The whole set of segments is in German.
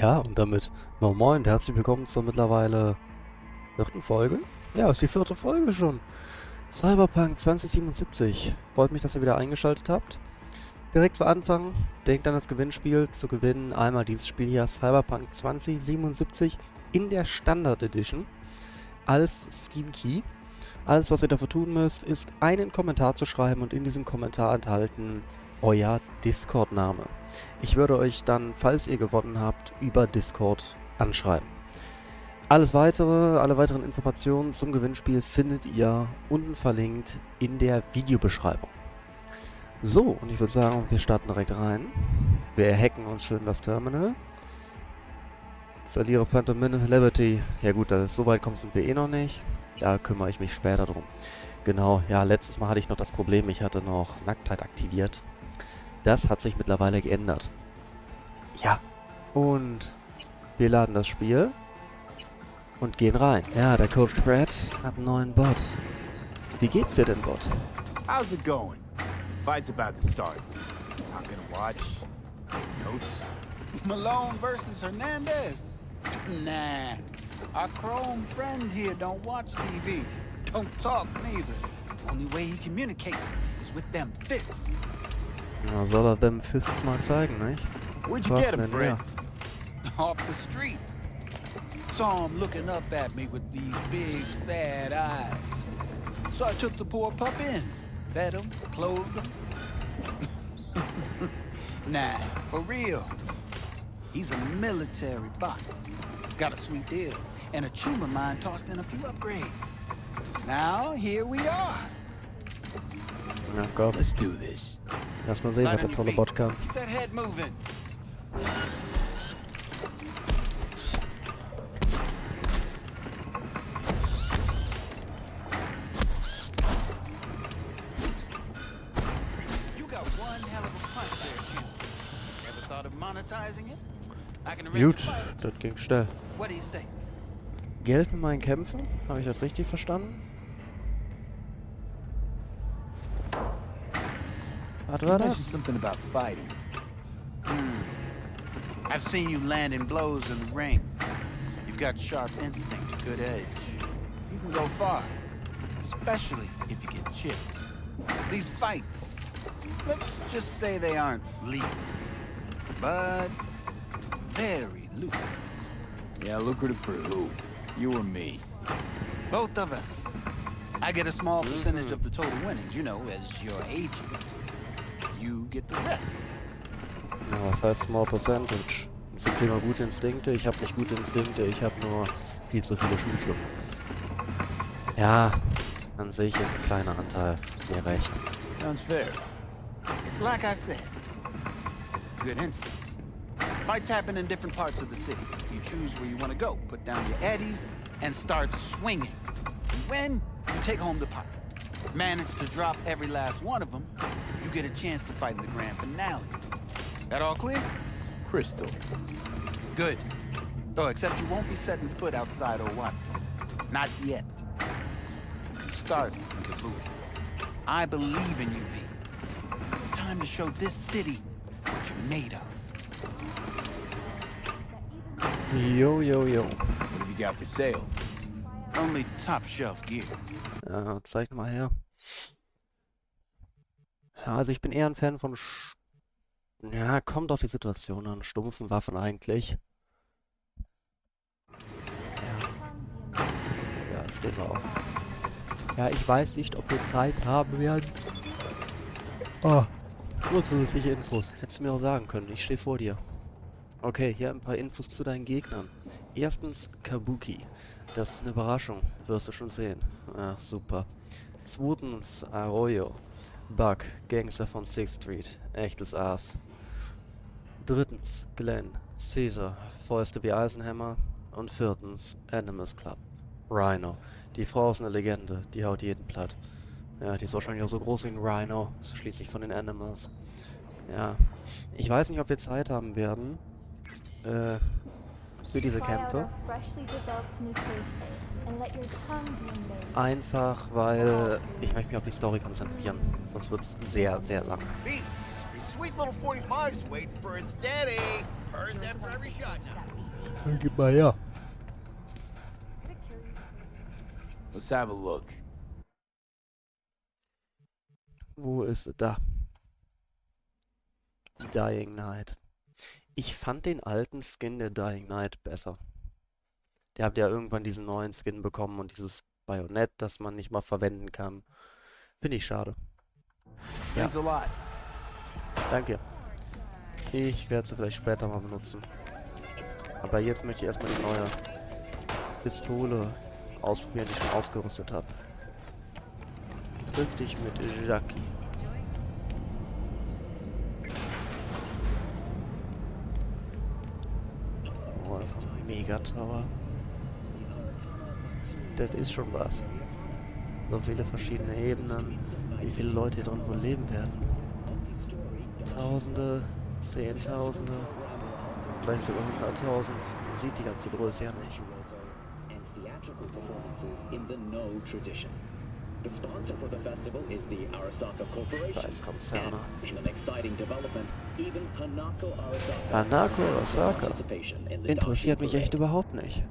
Ja, und damit moin moin und herzlich willkommen zur mittlerweile vierten Folge. Ja, ist die vierte Folge schon. Cyberpunk 2077. Freut mich, dass ihr wieder eingeschaltet habt. Direkt zu Anfang, denkt an das Gewinnspiel zu gewinnen. Einmal dieses Spiel hier, Cyberpunk 2077 in der Standard Edition als Steam Key. Alles, was ihr dafür tun müsst, ist einen Kommentar zu schreiben und in diesem Kommentar enthalten euer Discord-Name. Ich würde euch dann, falls ihr gewonnen habt, über Discord anschreiben. Alle weiteren Informationen zum Gewinnspiel findet ihr unten verlinkt in der Videobeschreibung. So, und ich würde sagen, wir starten direkt rein. Wir hacken uns schön das Terminal. Installiere Phantom Minimum Liberty. Ja gut, so weit sind wir eh noch nicht. Da kümmere ich mich später drum. Genau, ja, letztes Mal hatte ich noch das Problem, ich hatte noch Nacktheit aktiviert. Das hat sich mittlerweile geändert. Ja, und wir laden das Spiel und gehen rein. Ja, der Coach Brad hat einen neuen Bot. Wie geht's dir denn, Bot? How's it going? Fight's about to start. I'm gonna watch. Take notes. Malone versus Hernandez? Nah. Our Chrome friend here don't watch TV. Don't talk neither. Only way he communicates is with them fists. Na, soll er them Fists mal zeigen, nicht? Where'd you get him, Fred? Off the street. Saw him looking up at me with these big, sad eyes. So I took the poor pup in. Fed him, clothed him. Nah, for real. He's a military bot. Got a sweet deal. And a tumor mine tossed in a few upgrades. Now, here we are. Ja, Gott. Let's do this. Lass mal sehen, was der tolle Bot kann. Keep that head moving. You got one hell of a punch there, kid. Ever thought of monetizing it? I can arrange Gut, a fight. das ging schnell. What do you say? Geld mit meinen Kämpfen? Habe ich das richtig verstanden? Was You war mentioned das? something about fighting. I've seen you landing blows in the ring. You've got sharp instinct, good edge. You can go far, especially if you get chipped. These fights, let's just say they aren't legal, but very lucrative. Yeah, lucrative for who? You or me? Both of us. I get a small percentage of the total winnings, you know, as your agent. You get the rest. Ja, was heißt Small Percentage? Zum Thema gute Instinkte. Ich habe nicht gute Instinkte, ich habe nur viel zu viele Schulschlucken. Ja, an sich ist ein kleiner Anteil. Mir recht. Sounds fair. It's like I said, good instinct. Fights happen in different parts of the city. You choose where you want to go, put down your eddies, and start swinging. And when you take home the pot, manage to drop every last one of them, you get a chance to fight in the grand finale. That all clear? Crystal. Good. Oh, except you won't be setting foot outside Watson. Not yet. You can start in Kabul. I believe in you, V. Time to show this city what you're made of. Jo, jo, jo. What have you got for sale? Only top shelf gear. Ja, zeig mal her. Ja, also ich bin eher ein Fan von ja, kommt auf die Situation an. Stumpfen Waffen eigentlich. Ja. Ja, stehen wir auf. Ja, ich weiß nicht, ob wir Zeit haben werden. Oh. Nur zusätzliche Infos. Hättest du mir auch sagen können. Ich stehe vor dir. Okay, hier ein paar Infos zu deinen Gegnern. Erstens Kabuki. Das ist eine Überraschung. Wirst du schon sehen. Ja, super. Zweitens Arroyo. Bug. Gangster von 6th Street. Echtes Aas. Drittens Glenn. Caesar. Fäuste wie Eisenhammer. Und viertens Animals Club. Rhino. Die Frau ist eine Legende. Die haut jeden platt. Ja, die ist wahrscheinlich auch so groß wie ein Rhino. Ist schließlich von den Animals. Ja. Ich weiß nicht, ob wir Zeit haben werden. Für diese Kämpfe. Einfach, weil ich möchte mich auf die Story konzentrieren. Sonst wird es sehr, sehr lang. Sweet little 45's waiting for its daddy. Hers after every shot now. Gib mal her. Let's have a look. Wo ist es? Da. Die Dying Knight. Ich fand den alten Skin der Dying Knight besser. Der hat ja irgendwann diesen neuen Skin bekommen und dieses Bajonett, das man nicht mal verwenden kann. Finde ich schade. Ja. Thanks a lot. Danke. Ich werde sie vielleicht später mal benutzen. Aber jetzt möchte ich erstmal die neue Pistole ausprobieren, die ich schon ausgerüstet habe. Triff dich mit Jackie. Oh, das ist ein Mega-Tower. Das ist schon was. So viele verschiedene Ebenen. Wie viele Leute hier drin wohl leben werden. Tausende, Zehntausende, vielleicht sogar 100.000. Man sieht die ganze Größe ja nicht. Scheiß Konzerne. Hanako Arasaka interessiert mich echt überhaupt nicht.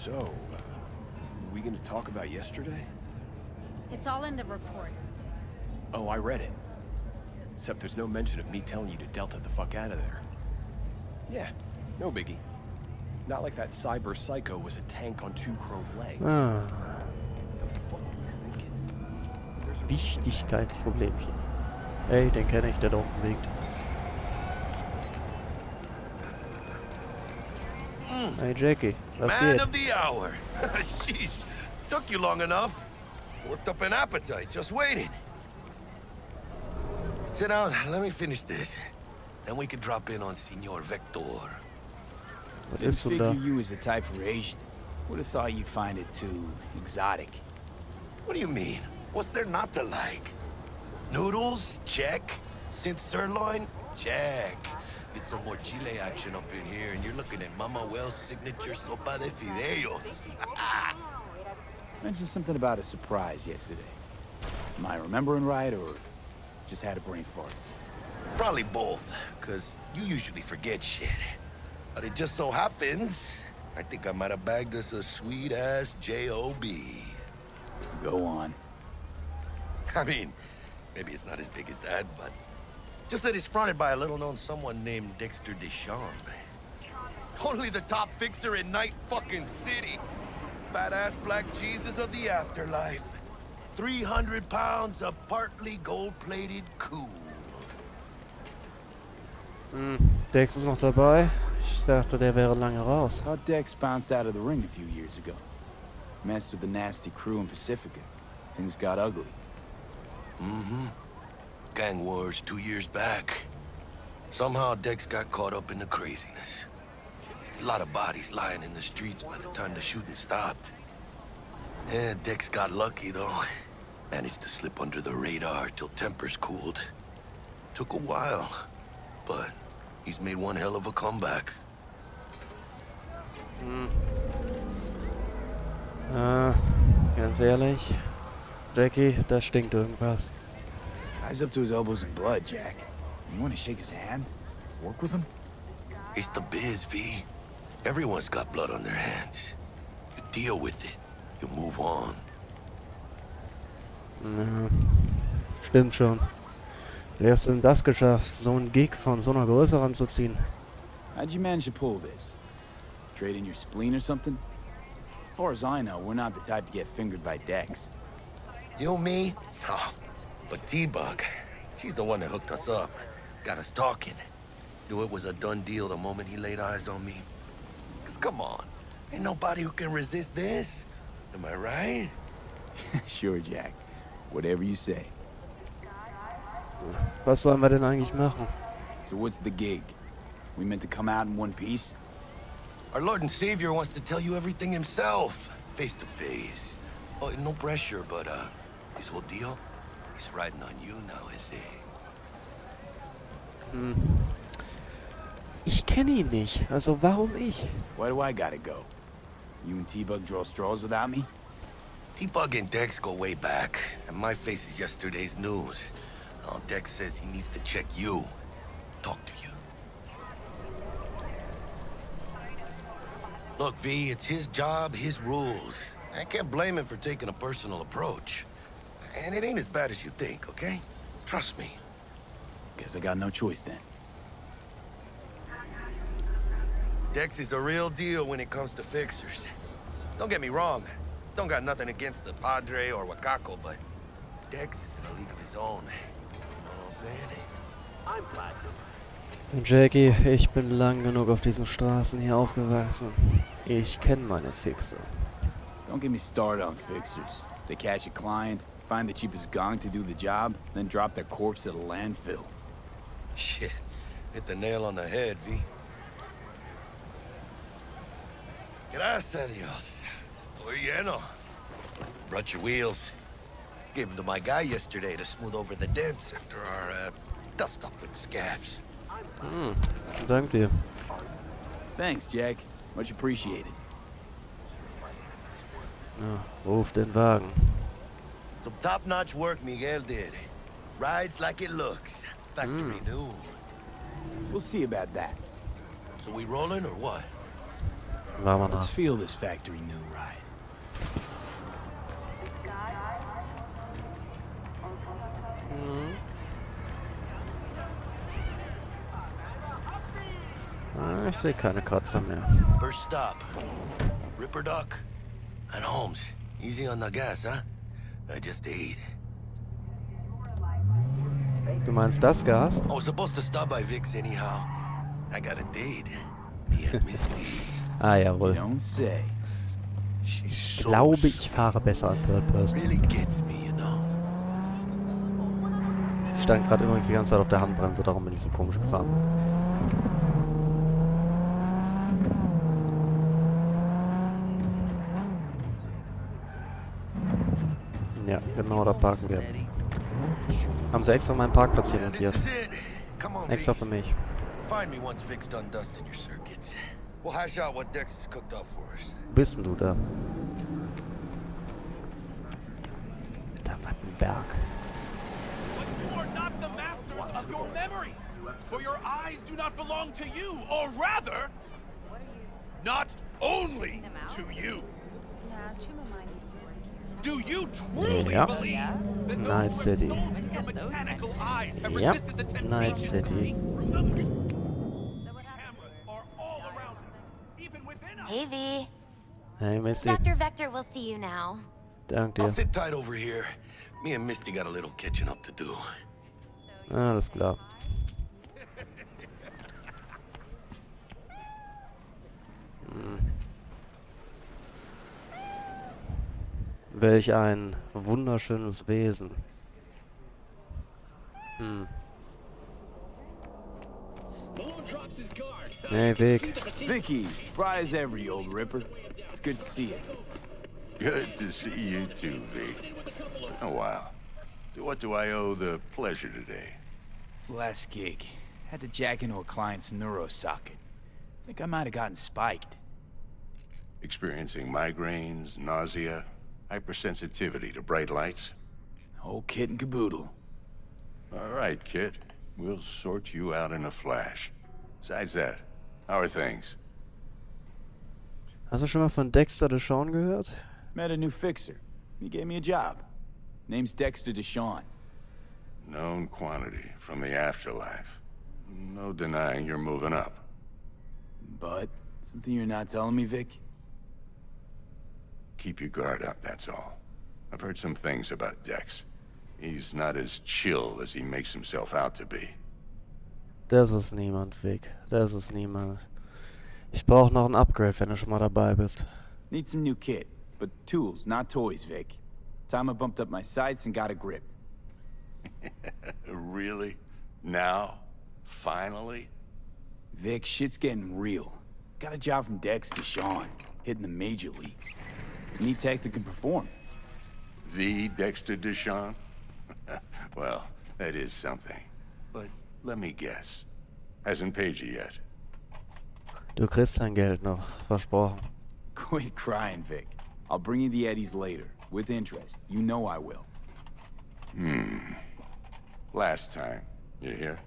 So, we gonna talk about yesterday? It's all in the report. Oh, I read it. Except there's no mention of me telling you to Delta the fuck out of there. Yeah, no biggie. Not like that cyber psycho was a tank on 2 chrome legs. Ah, What the fuck were you thinking? There's a Wichtigkeitsproblemchen. Hey, den kenne ich, der da unten liegt. Hey Jackie, was Man geht? of the hour. Sheesh. Took you long enough. Worked up an appetite just waiting. Sit down, let me finish this. Then we can drop in on Senor Vector. Was Didn't ist denn figure da? you as the type for Asian. Would have thought you'd find it too exotic. What do you mean? What's there not to like? Noodles? Check. Synth sirloin? Check. Get some more chile action up in here, and you're looking at Mama Wells' signature sopa de fideos. Mentioned something about a surprise yesterday. Am I remembering right, or just had a brain fart? Probably both, because you usually forget shit. But it just so happens, I think I might have bagged us a sweet-ass J.O.B. Go on. I mean, maybe it's not as big as that, but just that it's fronted by a little-known someone named Dexter Deschamps. Only the top fixer in Night fucking City. Fat-ass black Jesus of the afterlife. 300 pounds of partly gold-plated cool. Dex ist noch dabei. Ich dachte, der wäre lange raus. Thought Dex bounced out of the ring a few years ago. Messed with the nasty crew in Pacifica. Things got ugly. Mm-hmm. Gang wars 2 years back. Somehow Dex got caught up in the craziness. A lot of bodies lying in the streets by the time the shooting stopped. Yeah, Dex got lucky though. Managed to slip under the radar till tempers cooled. Took a while, but he's made one hell of a comeback. Ganz ehrlich. Jackie, da stinkt irgendwas. Guy's up to his elbows in blood, Jack. You want to shake his hand? Work with him? It's the biz, V. Everyone's got blood on their hands. You deal with it. You move on. Ja, stimmt schon. Wer hast denn das geschafft, so einen Gig von so einer Größe ranzuziehen? How'd you manage to pull this? Trade in your spleen or something? As far as I know, we're not the type to get fingered by Dex. You, me? Oh, but T-Bug, she's the one that hooked us up. Got us talking. Knew it was a done deal the moment he laid eyes on me. 'Cause come on, ain't nobody who can resist this. Am I right? Sure, Jack. Whatever you say. Was sollen wir denn eigentlich machen? So what's the gig? We meant to come out in one piece? Our Lord and Savior wants to tell you everything himself, face to face. Oh, no pressure, but this whole deal, he's riding on you now, is he? Ich kenne ihn nicht, also warum ich? Why do I gotta go? You and T-Bug draw straws without me? T-Bug and Dex go way back, and my face is yesterday's news. Now Dex says he needs to check you. talk to you. Look, V, it's his job, his rules. I can't blame him for taking a personal approach. And it ain't as bad as you think, okay? Trust me. Guess I got no choice then. Dex is a real deal when it comes to fixers. Don't get me wrong. Don't got nothing against the Padre or Wakako, but Dex is in a league of his own. You know what I'm saying? I'm glad. Jackie, ich bin lang genug auf diesen Straßen hier aufgewachsen. Ich kenne meine Fixe. Don't get me started on fixers. They catch a client, find the cheapest gong to do the job, then drop their corpse at a landfill. Shit. Hit the nail on the head, V. Gracias a Dios. Estoy lleno. Brought your wheels. Gave them to my guy yesterday to smooth over the dents after our dust up with the scabs. Dank dir. Thanks, Jack. Much appreciated. Ja, ruf den Wagen. Some top-notch work Miguel did. Rides like it looks. Factory new. We'll see about that. So we rolling or what? Machen wir Let's nach. feel this factory new ride. Ich sehe keine Kratzer mehr. First stop. Ripper Duck. And Holmes. Easy on the gas, huh? I just ate. Du meinst das Gas? I was supposed to stop by Vic's anyhow. I got a date. Me and Misty. Ah, jawohl. Don't say. She's Ich so glaube, ich fahre besser an Third Person. really gets me, you know. Ich stand gerade übrigens die ganze Zeit auf der Handbremse, darum bin ich so komisch gefahren. Ja, genau, da parken wir. Haben sie extra meinen Parkplatz hier Yeah, this montiert. is it. Come on, Extra V. für mich. Find me once Vic's done dusting your circuits. We'll hash out what Dex has cooked up for us. Wo bist denn du da? Da Wattenberg. You are not the masters of your memories, for your eyes do not belong to you, or rather, not only to you. Do you truly Ja. believe that Night those who City. have sold you your mechanical eyes have Yep. resisted the temptation Night of City. looking through them? Cameras are all around us, even within us. Hey, V. Hey, Misty. Dr. Vector will see you now. Dank I'll dir. sit tight over here. Me and Misty got a little catching up to do. Alles klar. Welch ein wunderschönes Wesen. Hey, Vic. Vicky, spry as ever, you old ripper. It's good to see you. Good to see you too, V. Oh, wow. To what do I owe the pleasure today? Last gig. Had to jack into a client's neuro socket. Think I might have gotten spiked. Experiencing migraines, nausea, hypersensitivity to bright lights? Whole kit and caboodle. All right, kid. We'll sort you out in a flash. Besides that, how are things? Hast du schon mal von Dexter Deshawn gehört? Met a new fixer. He gave me a job. Name's Dexter Deshawn. Known quantity from the afterlife. No denying you're moving up. But, something you're not telling me, Vic? Keep your guard up, that's all. I've heard some things about Dex. He's not as chill as he makes himself out to be. Das ist niemand, Vic. Das ist niemand. Ich brauche noch ein Upgrade, wenn du schon mal dabei bist. Need some new kit, but tools, not toys, Vic. Time I bumped up my sights and got a grip. Really? Now? Finally? Vic, shit's getting real. Got a job from Dex Deshawn, hitting the major leagues. Need tech that can perform. The Dexter Deshawn? Well, that is something. But let me guess. Hasn't paid you yet. Du kriegst dein Geld noch, versprochen. Quit crying, Vic. I'll bring you the eddies later, with interest. You know I will. Last time. You hear?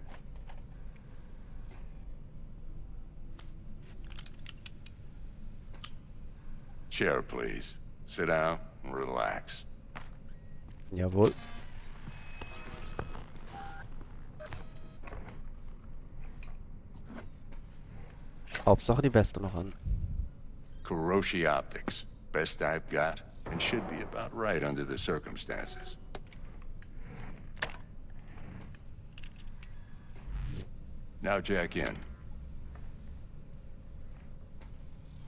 Chair, please. Sit down and relax. Jawohl. Hauptsache die Weste noch an. Kuroshi Optics. Best I've got, and should be about right under the circumstances. Now jack in.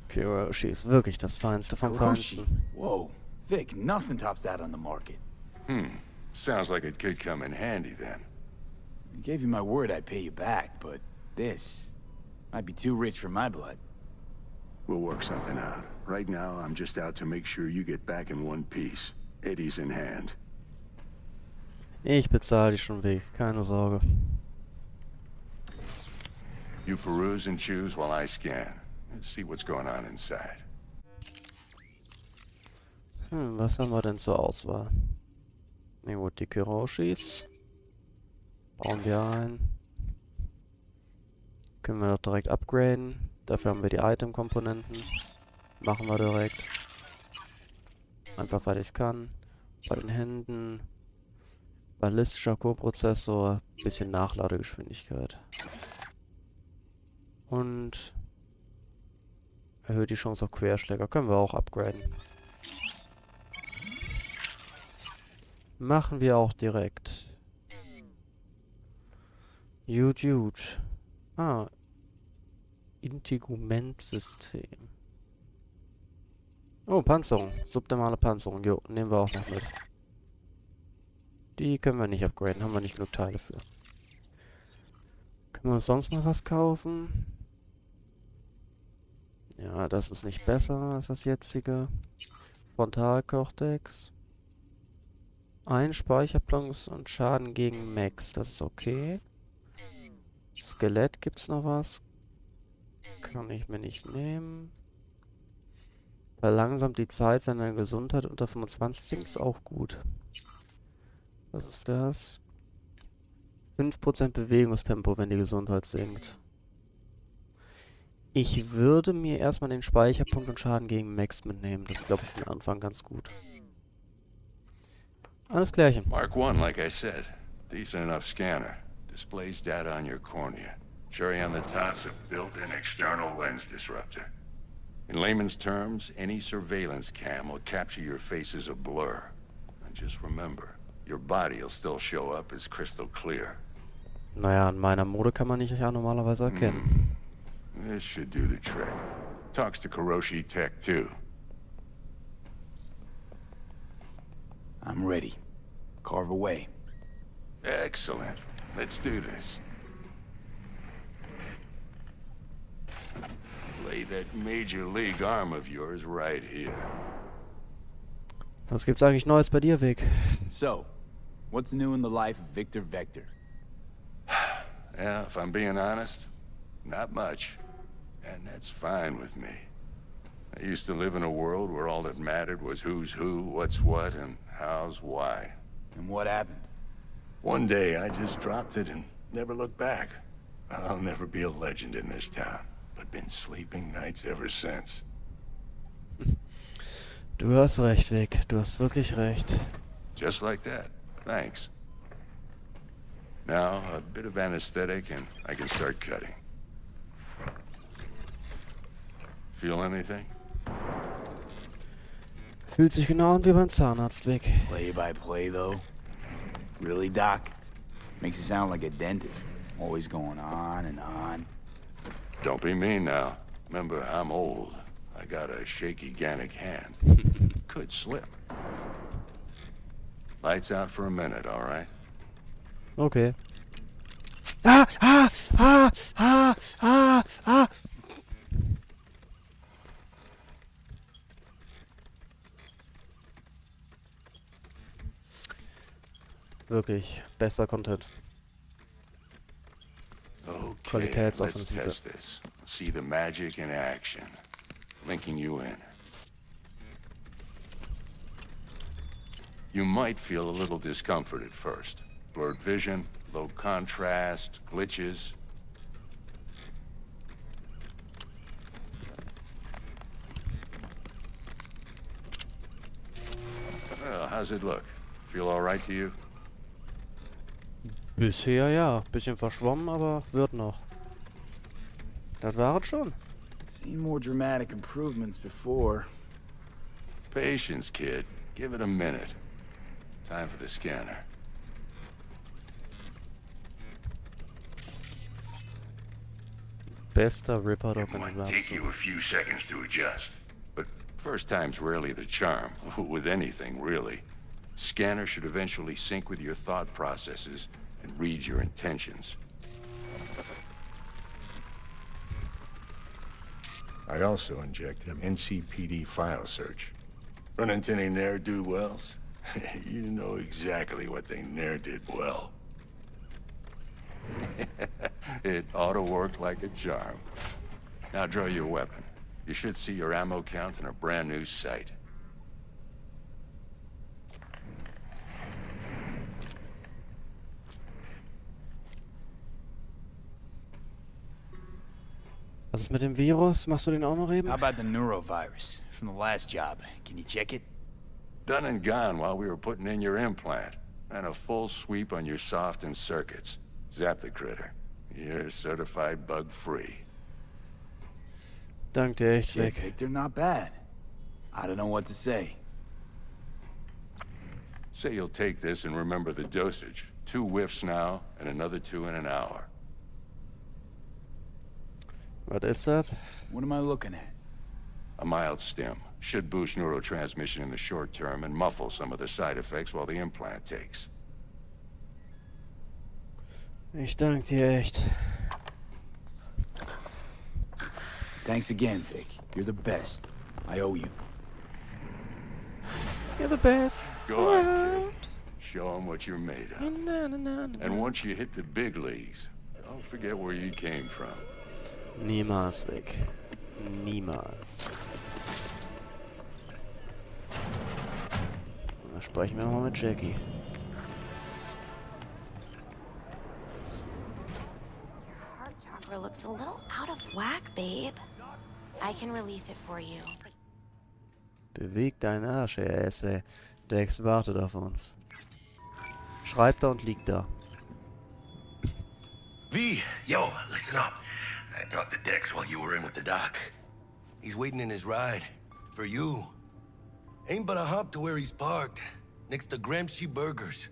Kuroshi ist wirklich das Feinste vom Kuroshi? Feinsten. Whoa. Vic, nothing tops that on the market. Sounds like it could come in handy then. I gave you my word I'd pay you back, but this might be too rich for my blood. We'll work something out. Right now, I'm just out to make sure you get back in one piece. Eddie's in hand. Ich bezahle dich schon weg, keine Sorge. You peruse and choose while I scan. See what's going on inside. Was haben wir denn zur Auswahl? Na gut, die Kuroshis. Bauen wir ein. Können wir doch direkt upgraden. Dafür haben wir die Item-Komponenten. Machen wir direkt. Einfach weil ich es kann. Bei den Händen. Ballistischer Koprozessor. Bisschen Nachladegeschwindigkeit. Und erhöht die Chance auf Querschläger. Können wir auch upgraden. Machen wir auch direkt. Gut. Ah. Integumentsystem. Oh, Panzerung. Subdermale Panzerung. Jo, nehmen wir auch noch mit. Die können wir nicht upgraden. Haben wir nicht genug Teile für. Können wir uns sonst noch was kaufen? Ja, das ist nicht besser als das jetzige. Frontalkortex. Ein Speicherplunks und Schaden gegen Max. Das ist okay. Skelett gibt's noch was. Kann ich mir nicht nehmen. Verlangsamt die Zeit, wenn deine Gesundheit unter 25 sinkt, ist auch gut. Was ist das? 5% Bewegungstempo, wenn die Gesundheit sinkt. Ich würde mir erstmal den Speicherpunkt und Schaden gegen Max mitnehmen. Das ist, glaube ich, für den Anfang ganz gut. Alles klärchen. Mark 1, like I said. Decent enough scanner. Displays data on your cornea. Cherry on the top's a built-in external lens disruptor. In layman's terms, any surveillance cam will capture your face as a blur. And just remember, your body will still show up as crystal clear. Naja, an meiner Mode kann man nicht ja normalerweise erkennen. This should do the trick. Talks to Kuroshi Tech, too. I'm ready. Carve away. Excellent. Let's do this. Lay that Major League arm of yours right here. Was gibt's eigentlich Neues bei dir, Vic? So, what's new in the life of Victor Vector? Yeah, if I'm being honest, not much. And that's fine with me. I used to live in a world where all that mattered was who's who, what's what, and how's why. And what happened? One day I just dropped it and never looked back. I'll never be a legend in this town, but been sleeping nights ever since. Du hast recht, Vic. Du hast wirklich recht. Just like that. Thanks. Now, a bit of anesthetic and I can start cutting. Feel anything? Fühlt sich genau an wie beim Zahnarzt, Vic. Play by play, though? Really, Doc? Makes you sound like a dentist. Always going on and on. Don't be mean now. Remember, I'm old. I got a shaky Gannic hand. Could slip. Lights out for a minute, all right? Okay. Ah! Ah! Ah! Ah! Ah! Ah! Wirklich, bester Content. Okay, let's test this. See the magic in action. Linking you in. You might feel a little discomfort at first. Blurred vision, low contrast, glitches. Well, how's it look? Feel all right to you? Bisher ja. Bisschen verschwommen, aber wird noch. Das war es schon. Seen more dramatic improvements before. Patience, kid. Give it a minute. Time for the scanner. Bester Ripper-Doc It in might dem take you a few seconds to adjust, but first time's rarely the charm, with anything, really. Scanner should eventually sync with your thought processes and read your intentions. I also injected an NCPD file search. Run into any ne'er-do-wells? You know exactly what they ne'er did well. It ought to work like a charm. Now draw your weapon. You should see your ammo count in a brand new sight. Was ist mit dem Virus? Machst du den auch noch eben? How about the neurovirus from the last job? Can you check it? Done and gone while we were putting in your implant. And a full sweep on your soft and circuits. Zap the critter. You're certified bug-free. Dank dir echt Shit, weg. Vic, they're not bad. I don't know what to say. Say you'll take this and remember the dosage. 2 whiffs now, and another 2 in an hour. Was ist das? What am I looking at? A mild stim. Should boost neurotransmission in the short term and muffle some of the side effects while the implant takes. Ich danke dir echt. Thanks again, Vic. You're the best. I owe you. You're the best. Go on, kid. Show them what you're made of. Na, na, na, na. And once you hit the big leagues, don't forget where you came from. Niemals weg. Niemals. Da sprechen wir mal mit Jackie. Heart chakra looks a little out of whack, babe. I can release it for you. Beweg deinen Arsch, ey. Dex wartet auf uns. Schreibt da und liegt da. V, yo, listen up. I talked to Dex while you were in with the doc. He's waiting in his ride. For you. Ain't but a hop to where he's parked. Next to Gramsci Burgers.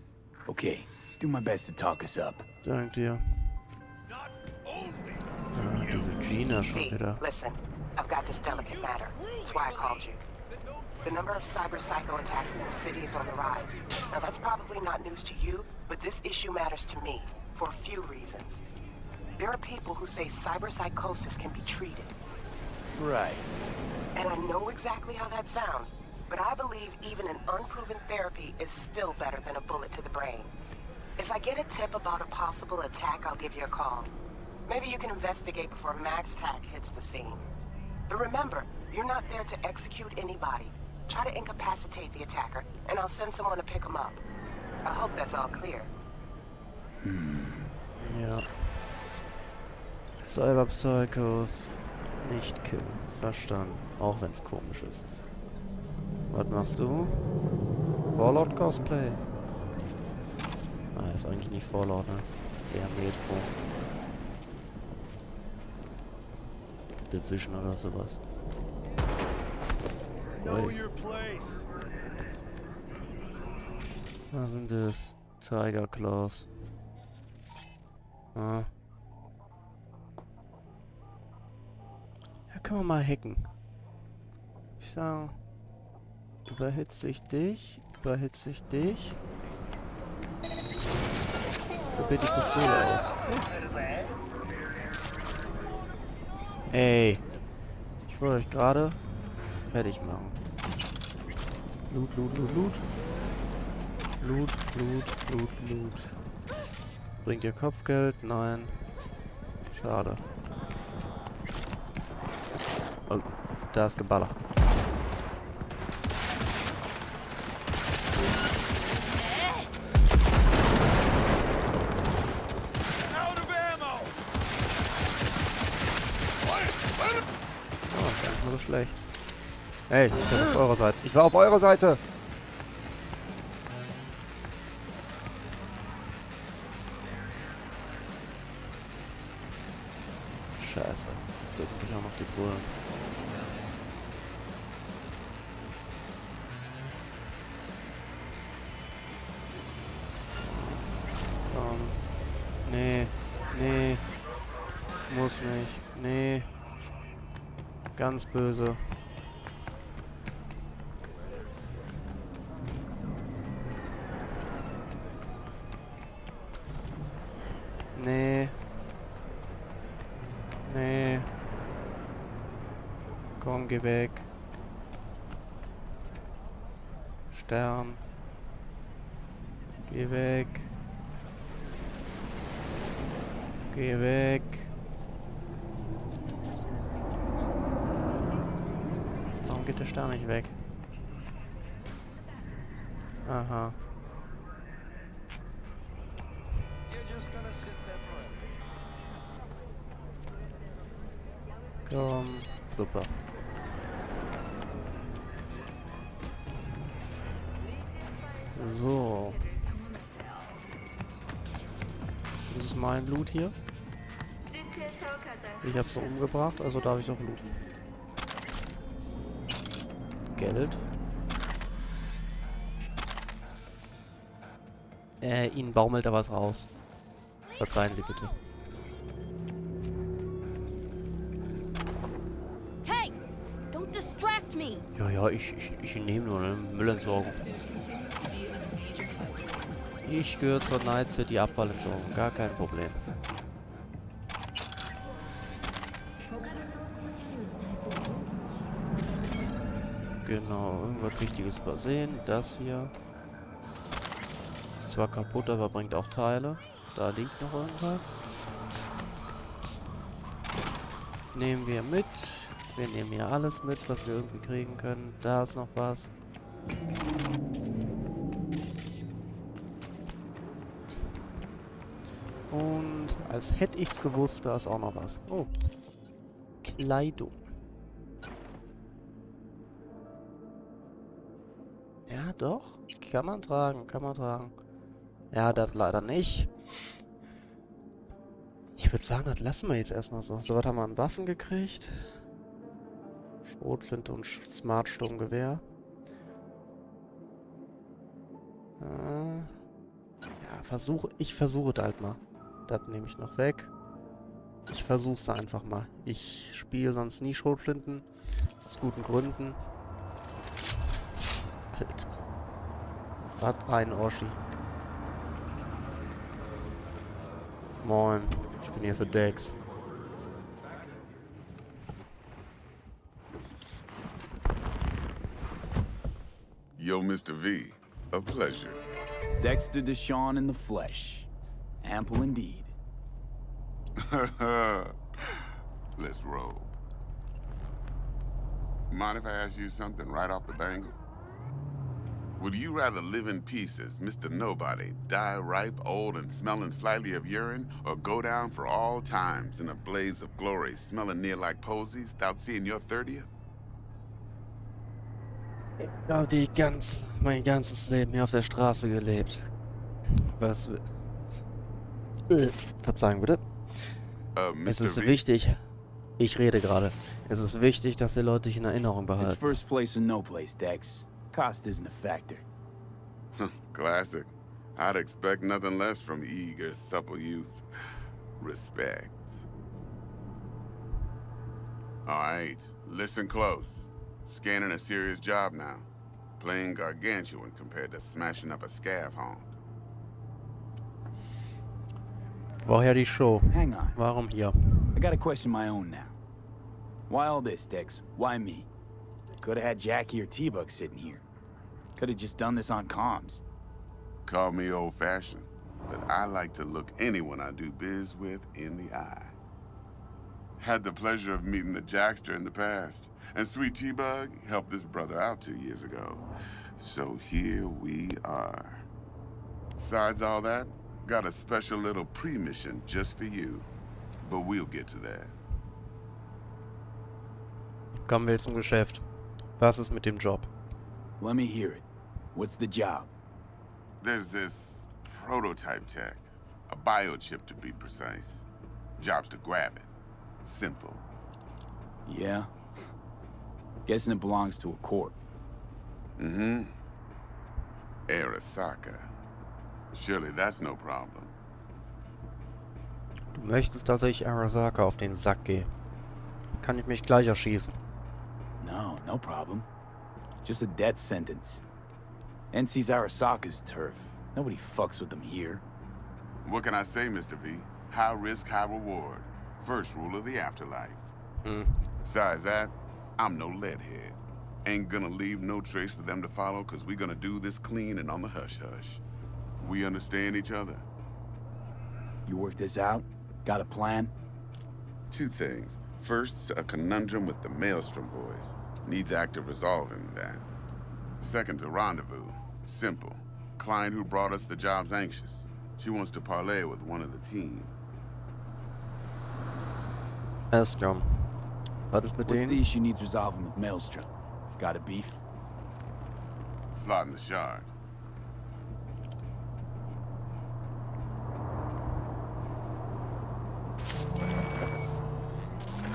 Okay, do my best to talk us up. Dank dir. Not only Ah, diese Gina schon wieder. Listen, I've got this delicate matter. That's why I called you. The number of cyber psycho attacks in the city is on the rise. Now that's probably not news to you, but this issue matters to me for a few reasons. There are people who say cyber psychosis can be treated. Right. And I know exactly how that sounds, but I believe even an unproven therapy is still better than a bullet to the brain. If I get a tip about a possible attack, I'll give you a call. Maybe you can investigate before Max Tack hits the scene. But remember, you're not there to execute anybody. Try to incapacitate the attacker, and I'll send someone to pick him up. I hope that's all clear. Ja. Cyberpsychos nicht killen. Verstanden. Auch wenn es komisch ist. Was machst du? Warlord Cosplay. Ah, ist eigentlich nicht Warlord, ne? Eher Metro. The Division oder sowas. know your place. Was sind das? Tiger Claws. Ah. Ja, können wir mal hacken. Ich sag, überhitze ich dich, überhitze ich dich. Probier die Pistole aus. Ey. Ich wollte euch gerade fertig machen. Loot, loot, loot, loot. Loot, loot, loot, loot. Bringt ihr Kopfgeld? Nein. Schade. Oh, da ist Geballer. Out of ammo. Oh, ist gar nicht mal so schlecht. Hey, ich bin auf eurer Seite. Ich war auf eurer Seite! Scheiße. Jetzt drücken mich auch noch die Bullen. Nee. Nee. Muss nicht. Nee. Ganz böse. Nee. Nee. Komm, geh weg. Stern. Geh weg. Geh weg. Warum geht der Stern nicht weg? Aha. Komm, super. So. Das ist mein Loot hier. Ich hab's noch umgebracht, also darf ich auch looten. Geld. Ihnen baumelt da was raus. Verzeihen Sie bitte. Hey! Don't distract me! Ja, ich nehme nur eine Müllentsorgung. Ich gehöre zur Night City Abfallentsorgung, gar kein Problem. Genau, irgendwas Wichtiges übersehen. Das hier ist zwar kaputt, aber bringt auch Teile. Da liegt noch irgendwas. Nehmen wir mit. Wir nehmen hier alles mit, was wir irgendwie kriegen können. Da ist noch was. Und als hätte ich's gewusst, da ist auch noch was. Oh. Kleidung. Ja, doch. Kann man tragen, kann man tragen. Ja, das leider nicht. Ich würde sagen, das lassen wir jetzt erstmal so. So, was haben wir an Waffen gekriegt? Schrotflinte und Smart-Sturmgewehr. Ja, ich versuche es halt mal. Das nehme ich noch weg. Ich versuche es einfach mal. Ich spiele sonst nie Schrotflinten. Aus guten Gründen. Alter. Was ein Oschi. Moin. Ich bin hier für Dex. Yo, Mr. V. A pleasure. Dexter Deshawn in the flesh. Ample indeed. Let's roll. Mind if I ask you something right off the bangle? Would you rather live in peace as Mr. Nobody, die ripe, old, and smelling slightly of urine, or go down for all times in a blaze of glory, smelling near like posies, without seeing your 30th? Ich habe mein ganzes Leben hier auf der Straße gelebt. Was... Verzeihung bitte. Es ist wichtig... Ich rede gerade. Es ist wichtig, dass die Leute dich in Erinnerung behalten. It's first place or no place, Dex. Cost isn't a factor. Classic. I'd expect nothing less from eager, supple youth. Respect. All right, listen close. Scanning a serious job now. Playing gargantuan compared to smashing up a scav haunt. Woher die Show? Hang on. Warum hier? I gotta question my own now. Why all this, Dex? Why me? Could have had Jackie or T-Bug sitting here. Could have just done this on comms. Call me old-fashioned, but I like to look anyone I do biz with in the eye. Had the pleasure of meeting the Jackster in the past, and sweet T-Bug helped this brother out 2 years ago. So here we are. Besides all that, got a special little pre-mission just for you. But we'll get to that. Kommen wir zum Geschäft. Was ist mit dem Job? Let me hear it. What's the job? There's this prototype tech. A biochip to be precise. Job's to grab it. Simple. Yeah? Guessing it belongs to a court. Mm-hmm. Arasaka. Surely that's no problem. Du möchtest, dass ich Arasaka auf den Sack gehe. Kann ich mich gleich erschießen. No, no problem. Just a death sentence. NC's Arasaka's turf. Nobody fucks with them here. What can I say, Mr. V? High risk, high reward. First rule of the afterlife. Besides that, I'm no leadhead. Ain't gonna leave no trace for them to follow, cause we gonna do this clean and on the hush-hush. We understand each other? You work this out? Got a plan? Two things. First, a conundrum with the Maelstrom boys. Needs active resolving that. Second, a rendezvous. Simple. Client who brought us the job's anxious. She wants to parlay with one of the team. Maelstrom. Was ist mit What's denen? the issue needs resolving with Maelstrom? Got a beef? Slot in the shard.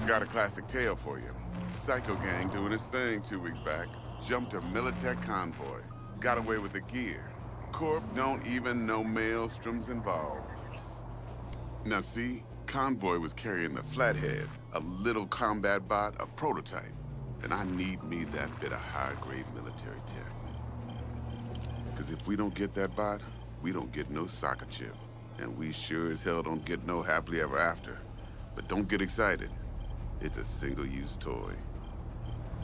Got a classic tale for you. Psycho gang doing his thing 2 weeks back. Jumped a Militech convoy. Got away with the gear. Corp don't even know Maelstrom's involved. Now see, convoy was carrying the Flathead, a little combat bot, a prototype. And I need me that bit of high-grade military tech. Cause if we don't get that bot, we don't get no soccer chip. And we sure as hell don't get no happily ever after. But don't get excited. It's a single-use toy.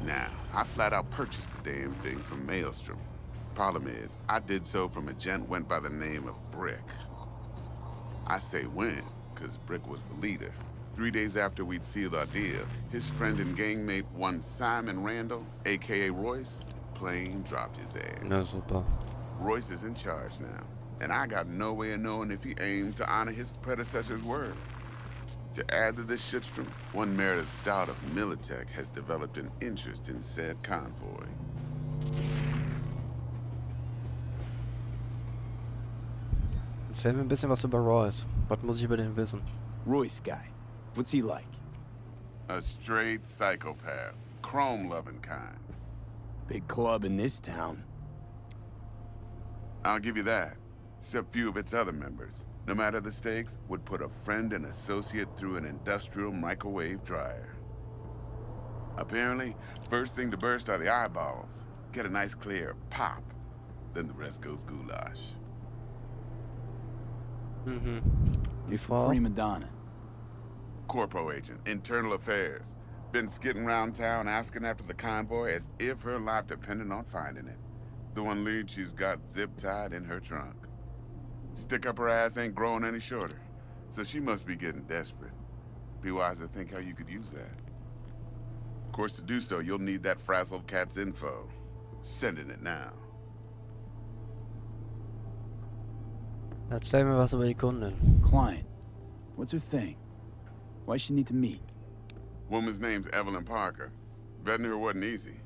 Now, I flat out purchased the damn thing from Maelstrom. Problem is, I did so from a gent went by the name of Brick. I say when, cause Brick was the leader. 3 days after we'd sealed our deal, his friend and gangmate, one Simon Randall, aka Royce, plain dropped his ass. Na super. Royce is in charge now, and I got no way of knowing if he aims to honor his predecessor's word. To add to this shitstrom, one Meredith Stout of Militech has developed an interest in said convoy. Erzähl mir ein bisschen was über Royce. Was muss ich über den wissen? Royce guy. What's he like? A straight psychopath, chrome-loving kind. Big club in this town. I'll give you that, except few of its other members. No matter the stakes, would put a friend and associate through an industrial microwave dryer. Apparently, first thing to burst are the eyeballs. Get a nice clear pop. Then the rest goes goulash. Die Frau? Prima donna. Corpo agent, internal affairs. Been skidding around town asking after the convoy as if her life depended on finding it. The one lead she's got zip-tied in her trunk. Stick up her ass ain't growing any shorter, so she must be getting desperate. Be wise to think how you could use that. Of course, to do so, you'll need that frazzled cat's info. Sending it now. Erzähl mir was über die Kundin. Client. What's her thing? Why she need to meet? Woman's name's Evelyn Parker. Vetting her wasn't easy.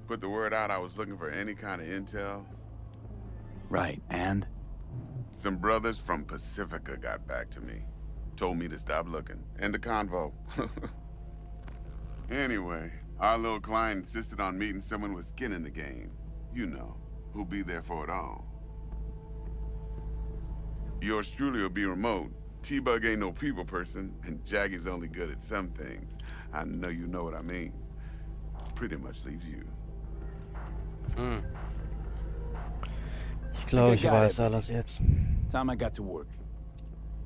Put the word out I was looking for any kind of intel. Right, and? Some brothers from Pacifica got back to me. Told me to stop looking. End the convo. Anyway, our little client insisted on meeting someone with skin in the game. You know, who'll be there for it all. Yours truly will be remote. T-Bug ain't no people person, and Jaggy's only good at some things. I know you know what I mean. Pretty much leaves you. Ich glaube, ich weiß alles jetzt. Time I got to work.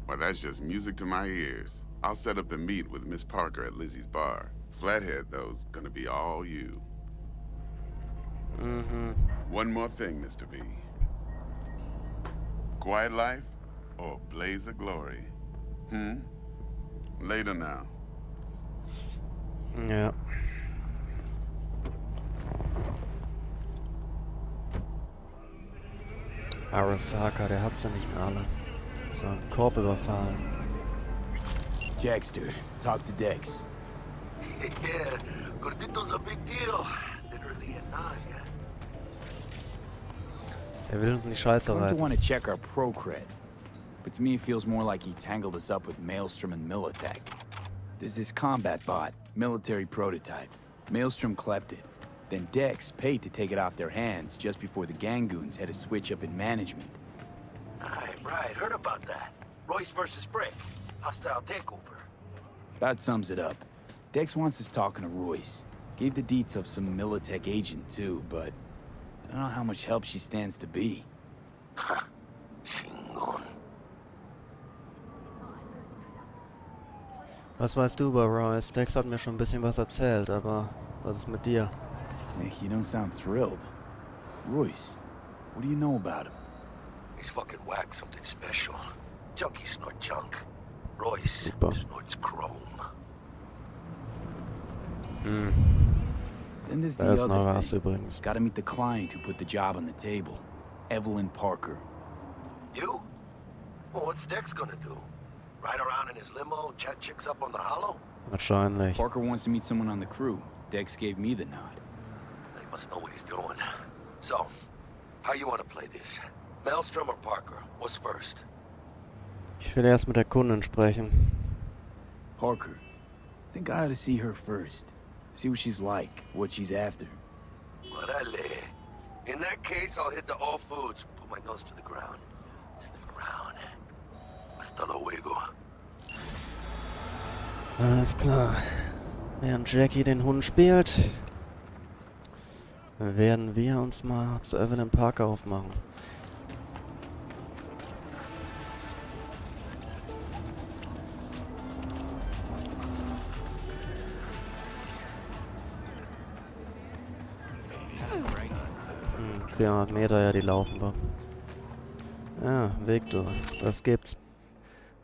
Well, that's just music to my ears. I'll set up the meet with Miss Parker at Lizzie's bar. Flathead, though's gonna be all you. One more thing, Mr. V. Quiet life or blaze of glory? Later now. Ja. Arasaka, der hat's ja nicht mehr alle. So ein Korb überfallen. Jackster, talk to Dex. Yeah, Gordito's a big deal. Literally a naga. Er will uns in die Scheiße I'm to reiten. want to check our pro cred, but to me it feels more like he tangled us up with Maelstrom and Militech. There's this combat bot, military prototype. Maelstrom clept it. Then Dex paid to take it off their hands just before the Gangoons had a switch up in management. Right, heard about that. Royce versus Brick. Hostile takeover. About sums it up. Dex wants us talking to Royce. Gave the deets of some Militech agent too, but I don't know how much help she stands to be. Ha, Shingon. Was weißt du über Royce? Dex hat mir schon ein bisschen was erzählt, aber was ist mit dir? Nick, you don't sound thrilled. Royce, what do you know about him? He's fucking whack something special. Junkies snort junk. Royce Super. snorts chrome. Then there's the Da ist noch other was thing. übrigens. Gotta meet the client who put the job on the table. Evelyn Parker. You? Well, what's Dex gonna do? Ride around in his limo, chat chicks up on the hollow? Wahrscheinlich. Parker wants to meet someone on the crew. Dex gave me the nod. He must know what he's doing. So, how you want to play this? Maelstrom or Parker? What's first? Ich will erst mit der Kundin sprechen. Parker. I think I ought to see her first. See what she's like, what she's after. Orale. In that case, I'll hit the all foods, put my nose to the ground, sniff around. Hasta luego. Alles klar. Während Jackie den Hund spielt, werden wir uns mal zu Evelyn Parker aufmachen. Hm, 400 Meter, ja, die laufen wir. Ja, Victor, was gibt's?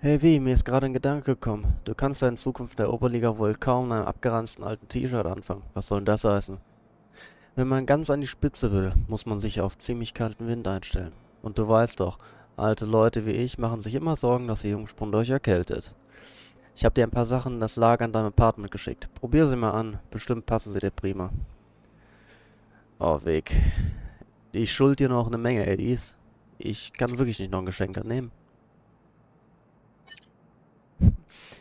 Hey Vi, mir ist gerade ein Gedanke gekommen. Du kannst ja in Zukunft der Oberliga wohl kaum in einem abgeranzten alten T-Shirt anfangen. Was soll denn das heißen? Wenn man ganz an die Spitze will, muss man sich auf ziemlich kalten Wind einstellen. Und du weißt doch, alte Leute wie ich machen sich immer Sorgen, dass ihr Jungspund euch erkältet. Ich habe dir ein paar Sachen in das Lager in deinem Apartment geschickt. Probier sie mal an. Bestimmt passen sie dir prima. Oh, Weg. Ich schuld dir noch eine Menge Eddies. Ich kann wirklich nicht noch ein Geschenk annehmen.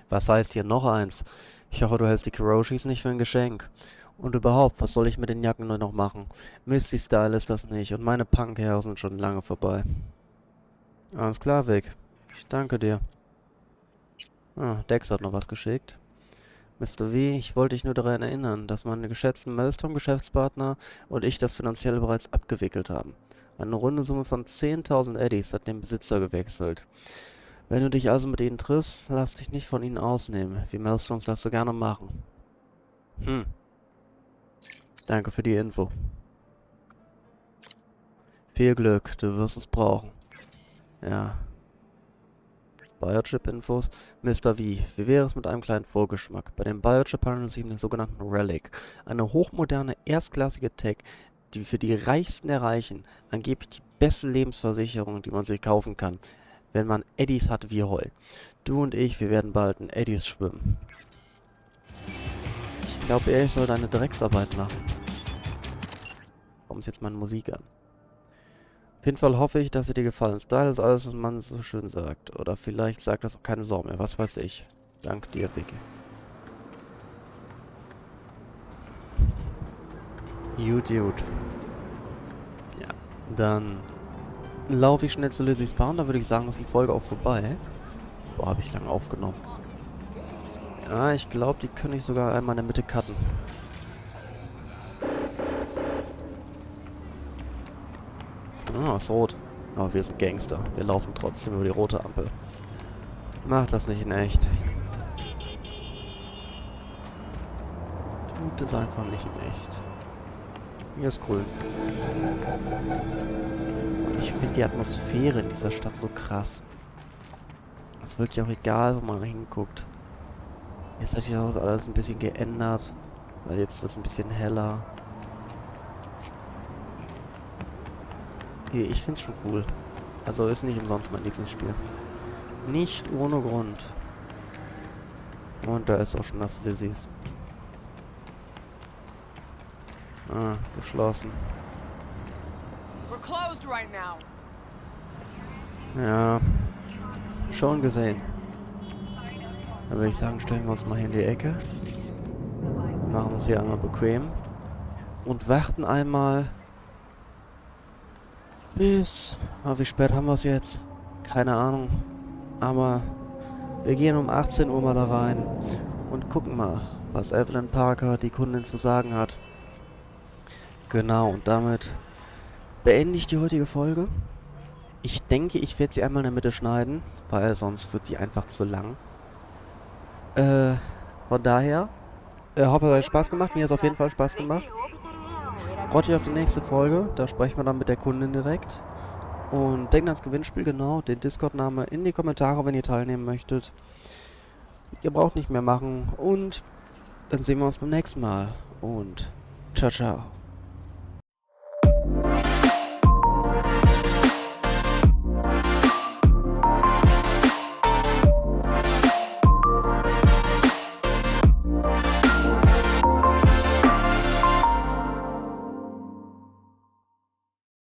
Was heißt hier noch eins? Ich hoffe, du hältst die Kiroshis nicht für ein Geschenk. Und überhaupt, was soll ich mit den Jacken nur noch machen? Misty-Style ist das nicht und meine Punk-Jahre sind schon lange vorbei. Alles klar, Vic. Ich danke dir. Ah, Dex hat noch was geschickt. Mr. V, ich wollte dich nur daran erinnern, dass meine geschätzten Maelstrom-Geschäftspartner und ich das finanziell bereits abgewickelt haben. Eine runde Summe von 10.000 Eddies hat den Besitzer gewechselt. Wenn du dich also mit ihnen triffst, lass dich nicht von ihnen ausnehmen. Wie Maelstroms darfst du gerne machen. Danke für die Info. Viel Glück, du wirst es brauchen. Ja. Biochip-Infos. Mr. V, wie wäre es mit einem kleinen Vorgeschmack? Bei dem Biochip handelt es sich um den sogenannten Relic. Eine hochmoderne, erstklassige Tech, die für die Reichsten der Reichen angeblich die beste Lebensversicherung, die man sich kaufen kann, wenn man Eddies hat wie Heu. Du und ich, wir werden bald in Eddies schwimmen. Ich glaube, ich soll deine Drecksarbeit machen. Warum ist jetzt meine Musik an? Auf jeden Fall hoffe ich, dass sie dir gefallen. Style ist alles, was man so schön sagt. Oder vielleicht sagt das auch keine Sau mehr. Was weiß ich. Dank dir, Vicky. Gut. Ja, dann laufe ich schnell zu Lizzie's Bar und da würde ich sagen, ist die Folge auch vorbei. Boah, habe ich lange aufgenommen. Ja, ich glaube, die kann ich sogar einmal in der Mitte cutten. Ah, ist rot. Aber wir sind Gangster. Wir laufen trotzdem über die rote Ampel. Mach das nicht in echt. Tut es einfach nicht in echt. Hier ist cool. Ich finde die Atmosphäre in dieser Stadt so krass. Es ist wirklich auch egal, wo man hinguckt. Jetzt hat sich das alles ein bisschen geändert. Weil jetzt wird es ein bisschen heller. Hier, ich finde es schon cool. Also ist nicht umsonst mein Lieblingsspiel. Nicht ohne Grund. Und da ist auch schon das Lizzie's. Ah, geschlossen. We're closed right now. Ja. Schon gesehen. Dann würde ich sagen, stellen wir uns mal hier in die Ecke. Machen uns hier einmal bequem. Und warten einmal bis... wie spät haben wir es jetzt? Keine Ahnung. Aber wir gehen um 18 Uhr mal da rein und gucken mal, was Evelyn Parker, die Kundin, zu sagen hat. Genau, und damit beende ich die heutige Folge. Ich denke, ich werde sie einmal in der Mitte schneiden, weil sonst wird die einfach zu lang. Von daher, hoffe, es hat euch Spaß gemacht. Mir hat es auf jeden Fall Spaß gemacht. Freut euch auf die nächste Folge. Da sprechen wir dann mit der Kundin direkt. Und denkt ans Gewinnspiel, genau. Den Discord-Name in die Kommentare, wenn ihr teilnehmen möchtet. Ihr braucht nicht mehr machen. Und dann sehen wir uns beim nächsten Mal. Und ciao, ciao.